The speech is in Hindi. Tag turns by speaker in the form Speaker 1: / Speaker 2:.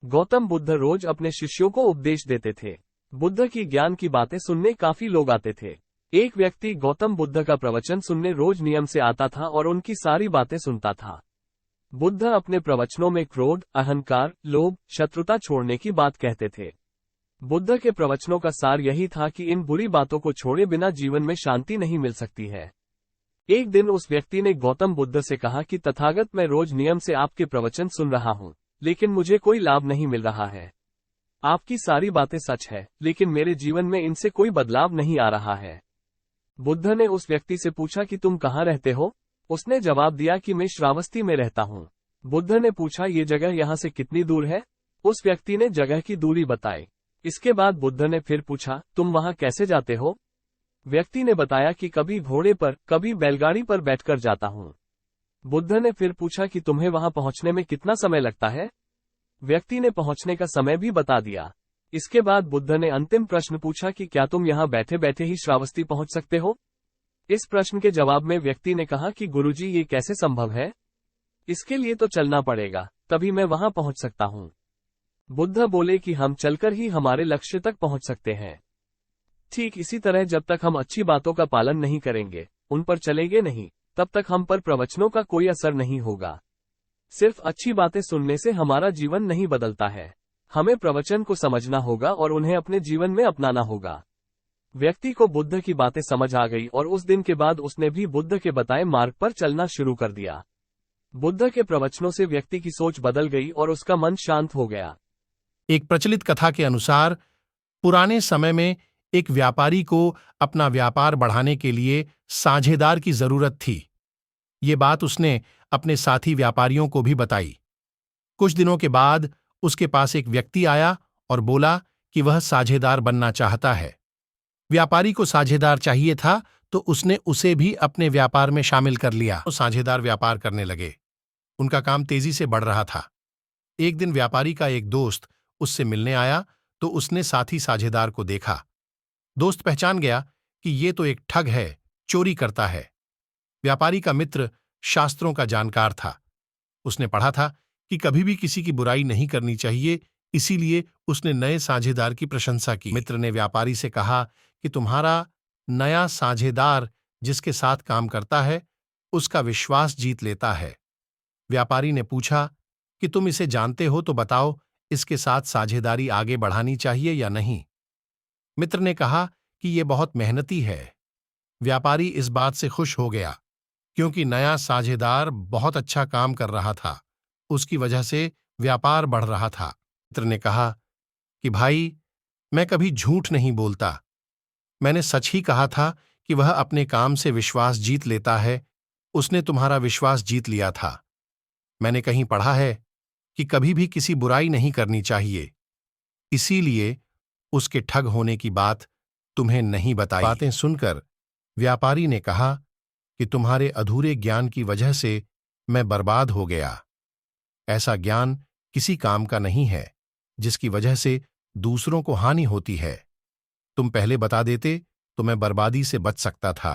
Speaker 1: गौतम बुद्ध रोज अपने शिष्यों को उपदेश देते थे। बुद्ध की ज्ञान की बातें सुनने काफी लोग आते थे। एक व्यक्ति गौतम बुद्ध का प्रवचन सुनने रोज नियम से आता था और उनकी सारी बातें सुनता था। बुद्ध अपने प्रवचनों में क्रोध, अहंकार, लोभ, शत्रुता छोड़ने की बात कहते थे। बुद्ध के प्रवचनों का सार यही था कि इन बुरी बातों को छोड़े बिना जीवन में शांति नहीं मिल सकती है। एक दिन उस व्यक्ति ने गौतम बुद्ध से कहा कि तथागत, मैं रोज नियम से आपके प्रवचन सुन रहा हूँ, लेकिन मुझे कोई लाभ नहीं मिल रहा है। आपकी सारी बातें सच है, लेकिन मेरे जीवन में इनसे कोई बदलाव नहीं आ रहा है। बुद्ध ने उस व्यक्ति से पूछा कि तुम कहाँ रहते हो? उसने जवाब दिया कि मैं श्रावस्ती में रहता हूँ। बुद्ध ने पूछा, ये जगह यहाँ से कितनी दूर है? उस व्यक्ति ने जगह की दूरी बताई। इसके बाद बुद्ध ने फिर पूछा, तुम वहाँ कैसे जाते हो? व्यक्ति ने बताया कि कभी घोड़े पर, कभी बैलगाड़ी पर बैठकर जाता हूँ। बुद्ध ने फिर पूछा कि तुम्हें वहां पहुंचने में कितना समय लगता है? व्यक्ति ने पहुंचने का समय भी बता दिया। इसके बाद बुद्ध ने अंतिम प्रश्न पूछा कि क्या तुम यहाँ बैठे बैठे ही श्रावस्ती पहुंच सकते हो? इस प्रश्न के जवाब में व्यक्ति ने कहा कि गुरुजी, ये कैसे संभव है? इसके लिए तो चलना पड़ेगा, तभी मैं वहां पहुंच सकता हूं। बुद्ध बोले कि हम चलकर ही हमारे लक्ष्य तक पहुंच सकते हैं। ठीक इसी तरह जब तक हम अच्छी बातों का पालन नहीं करेंगे, उन पर चलेंगे नहीं, तब तक हम पर प्रवचनों का कोई असर नहीं होगा। सिर्फ अच्छी बातें सुनने से हमारा जीवन नहीं बदलता है। हमें प्रवचन को समझना होगा और उन्हें अपने जीवन में अपनाना होगा। व्यक्ति को बुद्ध की बातें समझ आ गई और उस दिन के बाद उसने भी बुद्ध के बताए मार्ग पर चलना शुरू कर दिया। बुद्ध के प्रवचनों से व्यक्ति की सोच बदल गई और उसका मन शांत हो गया।
Speaker 2: एक प्रचलित कथा के अनुसार पुराने समय में एक व्यापारी को अपना व्यापार बढ़ाने के लिए साझेदार की जरूरत थी। ये बात उसने अपने साथी व्यापारियों को भी बताई। कुछ दिनों के बाद उसके पास एक व्यक्ति आया और बोला कि वह साझेदार बनना चाहता है। व्यापारी को साझेदार चाहिए था, तो उसने उसे भी अपने व्यापार में शामिल कर लिया। तो साझेदार व्यापार करने लगे। उनका काम तेजी से बढ़ रहा था। एक दिन व्यापारी का एक दोस्त उससे मिलने आया तो उसने साथी साझेदार को देखा। दोस्त पहचान गया कि ये तो एक ठग है, चोरी करता है। व्यापारी का मित्र शास्त्रों का जानकार था। उसने पढ़ा था कि कभी भी किसी की बुराई नहीं करनी चाहिए, इसीलिए उसने नए साझेदार की प्रशंसा की। मित्र ने व्यापारी से कहा कि तुम्हारा नया साझेदार जिसके साथ काम करता है, उसका विश्वास जीत लेता है। व्यापारी ने पूछा कि तुम इसे जानते हो तो बताओ, इसके साथ साझेदारी आगे बढ़ानी चाहिए या नहीं? मित्र ने कहा कि यह बहुत मेहनती है। व्यापारी इस बात से खुश हो गया, क्योंकि नया साझेदार बहुत अच्छा काम कर रहा था। उसकी वजह से व्यापार बढ़ रहा था। मित्र ने कहा कि भाई, मैं कभी झूठ नहीं बोलता। मैंने सच ही कहा था कि वह अपने काम से विश्वास जीत लेता है। उसने तुम्हारा विश्वास जीत लिया था। मैंने कहीं पढ़ा है कि कभी भी किसी बुराई नहीं करनी चाहिए, इसीलिए उसके ठग होने की बात तुम्हें नहीं बताई। बातें सुनकर व्यापारी ने कहा कि तुम्हारे अधूरे ज्ञान की वजह से मैं बर्बाद हो गया। ऐसा ज्ञान किसी काम का नहीं है जिसकी वजह से दूसरों को हानि होती है। तुम पहले बता देते तो मैं बर्बादी से बच सकता था।